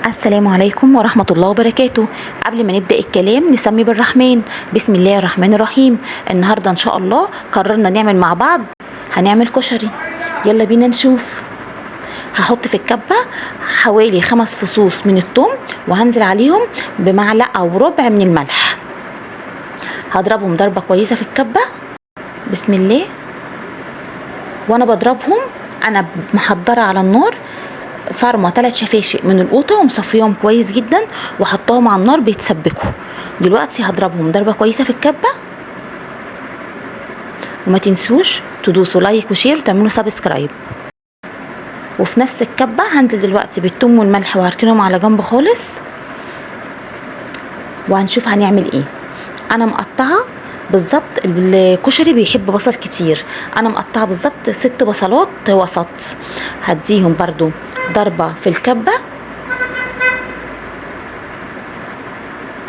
السلام عليكم ورحمة الله وبركاته. قبل ما نبدأ الكلام نسمي بالرحمن. بسم الله الرحمن الرحيم. النهاردة إن شاء الله قررنا نعمل مع بعض، هنعمل كشري. يلا بينا نشوف. هحط في الكبة حوالي 5 فصوص من الثوم، وهنزل عليهم بمعلقة وربع من الملح. هضربهم ضربة كويسة في الكبة. بسم الله. وانا بضربهم انا محضرة على النار فرمه 3 شفاشق من القوطه ومصفيهم كويس جدا وحطاهم على النار بيتسبكوا. دلوقتي هضربهم ضربه كويسه في الكبه، وما تنسوش تدوسوا لايك وشير وتعملوا سبسكرايب. وفي نفس الكبه هنزل دلوقتي بالثوم والملح وهركنهم على جنب خالص، وهنشوف هنعمل ايه. انا مقطعه بالظبط، الكشري بيحب بصل كتير، انا مقطعه بالظبط 6 بصلات وسط. هديهم برضو ضربه في الكبه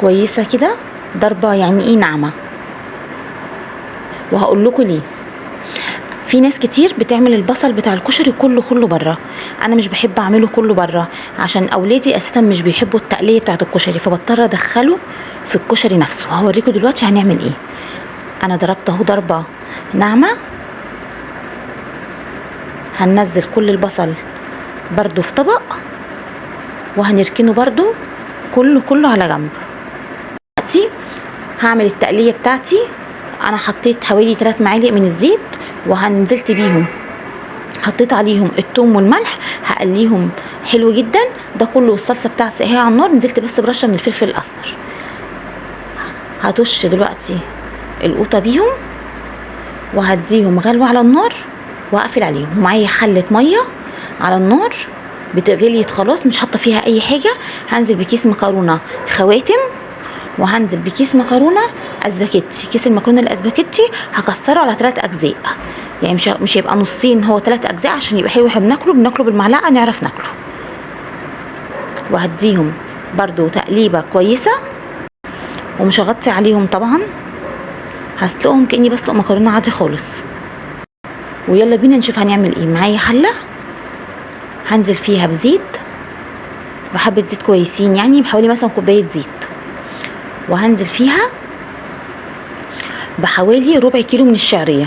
كويسه كده، ضربه يعني ايه ناعمه. وهقول لكم ليه. في ناس كتير بتعمل البصل بتاع الكشري كله بره، انا مش بحب اعمله كله بره عشان اولادي اساسا مش بيحبوا التقليه بتاعه الكشري، فبضطر ادخله في الكشري نفسه. هوريكم دلوقتي هنعمل ايه. انا ضربت اهو ضربه ناعمه. هننزل كل البصل برضو في طبق، وهنركنه برضو كله على جنب. دلوقتي هعمل التقليه بتاعتي. انا حطيت حوالي 3 معالق من الزيت وهنزلت بيهم، حطيت عليهم الثوم والملح، هقليهم حلو جدا. ده كله والصلصه بتاعتي اهي على النار. نزلت بس برشه من الفلفل الاسمر. هتش دلوقتي القوطه بيهم وهديهم غلوه على النار واقفل عليهم. ومعايا حله ميه على النار بتغليت خلاص، مش حاطه فيها اي حاجه. هنزل بكيس مكرونه خواتم، وهنزل بكيس مكرونه اسباجيتي. كيس المكرونه الاسباجيتي هكسره على 3 اجزاء، يعني مش هيبقى نصين، هو 3 اجزاء عشان يبقى حلو. احنا بناكله بالمعلقه نعرف ناكله. وهديهم برضو تقليبه كويسه، ومش هغطي عليهم طبعا، هسلقهم كاني بسلق مكرونه عادي خالص. ويلا بينا نشوف هنعمل ايه. معايا حله هنزل فيها بزيت، بحبه زيت كويسين، يعني بحوالي مثلا كوبايه زيت. وهنزل فيها بحوالي ربع كيلو من الشعريه،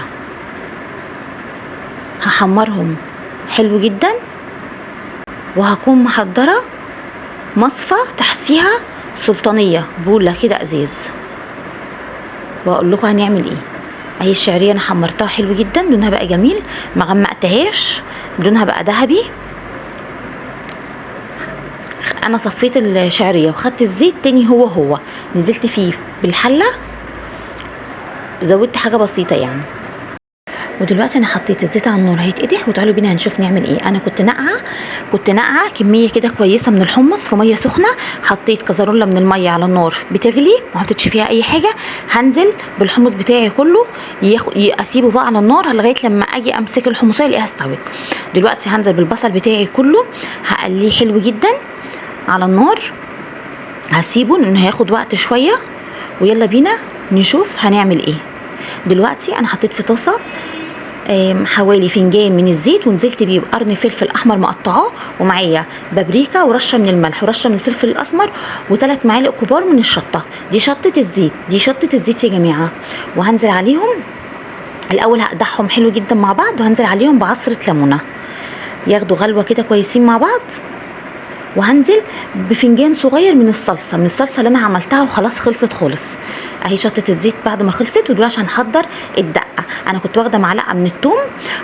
هحمرهم حلو جدا. وهكون محضره مصفى تحتيها سلطانيه بوله كده ازاز. واقول لكم هنعمل ايه. اهي الشعريه انا حمرتها حلو جدا، لونها بقى جميل، ما غمقتهاش، لونها بقى ذهبي. انا صفيت الشعريه وخدت الزيت تاني هو نزلت فيه بالحله، زودت حاجه بسيطه يعني. ودلوقتي انا حطيت الزيت على النار هيتقدح، وتعالوا بينا هنشوف نعمل ايه. انا كنت ناقعه كميه كده كويسه من الحمص في ميه سخنه. حطيت كزرولة من الميه على النار بتغلي، ما حطيتش فيها اي حاجه. هنزل بالحمص بتاعي كله، اسيبه بقى على النار لغايه لما اجي امسك الحمصيه الاقيها استوت. دلوقتي هنزل بالبصل بتاعي كله، هقليه حلو جدا على النار. هسيبه لانه هياخد وقت شويه. ويلا بينا نشوف هنعمل ايه. دلوقتي انا حطيت في طاسه حوالي فنجان من الزيت، ونزلت بيه بقرن فلفل احمر مقطعاه، ومعايا بابريكا ورشه من الملح ورشه من الفلفل الاسمر و3 معالق كبار من الشطه. دي شطه الزيت يا جماعه. وهنزل عليهم الاول، هقدحهم حلو جدا مع بعض، وهنزل عليهم بعصره ليمونه ياخدوا غلوه كده كويسين مع بعض. وهنزل بفنجان صغير من الصلصه اللي انا عملتها وخلاص خلصت خالص. اهي شطه الزيت بعد ما خلصت. ودلوقتي عشان نحضر الدقه، انا كنت واخده معلقه من الثوم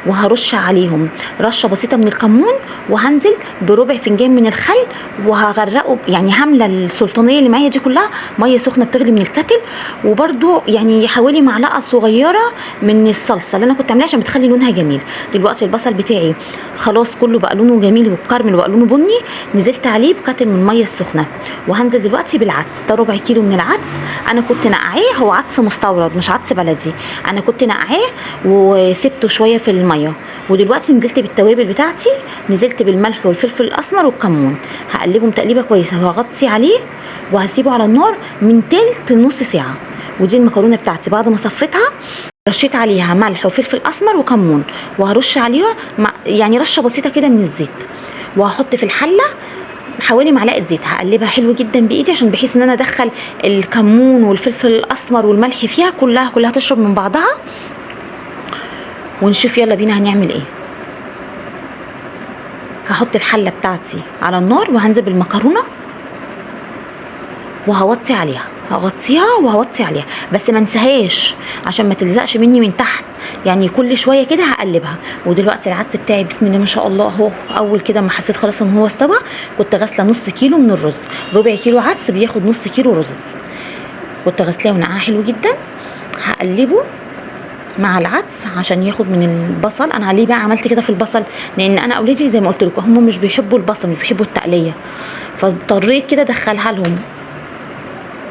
وهرش عليهم رشه بسيطه من الكمون، وهنزل بربع فنجان من الخل، وهغرقه يعني هامله السلطانيه اللي معايا دي كلها ميه سخنه بتغلي من الكتل. وبرده يعني حوالي معلقه صغيره من الصلصه اللي انا كنت عاملاها عشان بتخلي لونها جميل. دلوقتي البصل بتاعي خلاص كله بقى لونه جميل والكرمل وبقى لونه بني. نزلت عليه بكتل من الميه السخنه. وهنزل دلوقتي بالعدس. ده ربع كيلو من العدس، انا كنت نقعاه، هو عدس مستورد مش عدس بلدي. انا كنت نقعاه وسبته شويه في الميه. ودلوقتي نزلت بالتوابل بتاعتي، نزلت بالملح والفلفل الاسمر والكمون. هقلبهم تقليبه كويسه، وهغطي عليه وهسيبه على النار من تلت لنص ساعه. ودي المكرونه بتاعتي بعد ما صفيتها، رشيت عليها ملح وفلفل اسمر وكمون، وهرش عليها يعني رشه بسيطه كده من الزيت. وهحط في الحله حوالي معلقه زيت. هقلبها حلو جدا بايدي عشان بحيث ان انا ادخل الكمون والفلفل الاسمر والملح فيها كلها تشرب من بعضها. ونشوف يلا بينا هنعمل ايه. هحط الحله بتاعتي على النار وهنزل بالمكرونه وهوطي عليها، وهوطي عليها، بس ما انساهاش عشان ما تلزقش مني من تحت، يعني كل شويه كده هقلبها. ودلوقتي العدس بتاعي بسم الله ما شاء الله اهو. اول كده ما حسيت خلاص ان هو استوى كنت غاسله نص كيلو من الرز. ربع كيلو عدس بياخد نص كيلو رز. كنت غاسلاه ونقعاه حلو جدا. هقلبه مع العدس عشان ياخد من البصل. انا ليه بقى عملت كده في البصل؟ لان انا اولادي زي ما قلت لكم هم مش بيحبوا البصل، مش بيحبوا التقليه، فاضطريت كده ادخلها لهم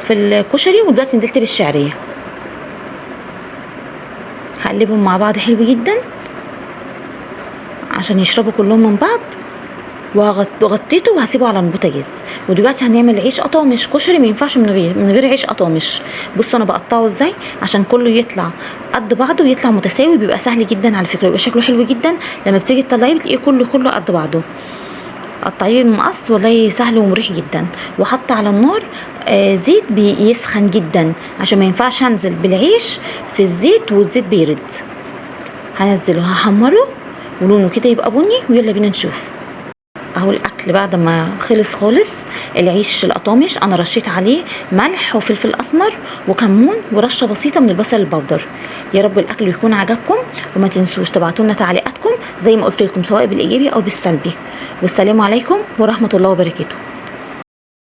في الكشري. ودلوقتي نزلت بالشعريه. هقلبهم مع بعض حلو جدا عشان يشربوا كلهم من بعض. وغطيته وهسيبه على البوتاجاز. ودلوقتي هنعمل عيش قطامش. كشري ما ينفعش من غير عيش قطامش. بصوا انا بقطعه ازاي عشان كله يطلع قد بعضه ويطلع متساوي. بيبقى سهل جدا على فكره، بيبقى شكله حلو جدا لما بتيجي تطلعيه بتلاقيه كله قد بعضه. قطعيه بالمقص والله سهل ومريح جدا. وحط على النار زيت بيسخن جدا عشان ما ينفعش انزل بالعيش في الزيت والزيت بيرد. هنزله هحمره ولونه كده يبقى بني. ويلا بينا نشوف اهو الاكل بعد ما خلص خالص. العيش القطامش انا رشيت عليه ملح وفلفل اسمر وكمون ورشه بسيطه من البصل البودر. يا رب الاكل يكون عجبكم، وما تنسوش تبعتوا لنا تعليقاتكم زي ما قلت لكم سواء بالايجابي او بالسلبي. والسلام عليكم ورحمه الله وبركاته.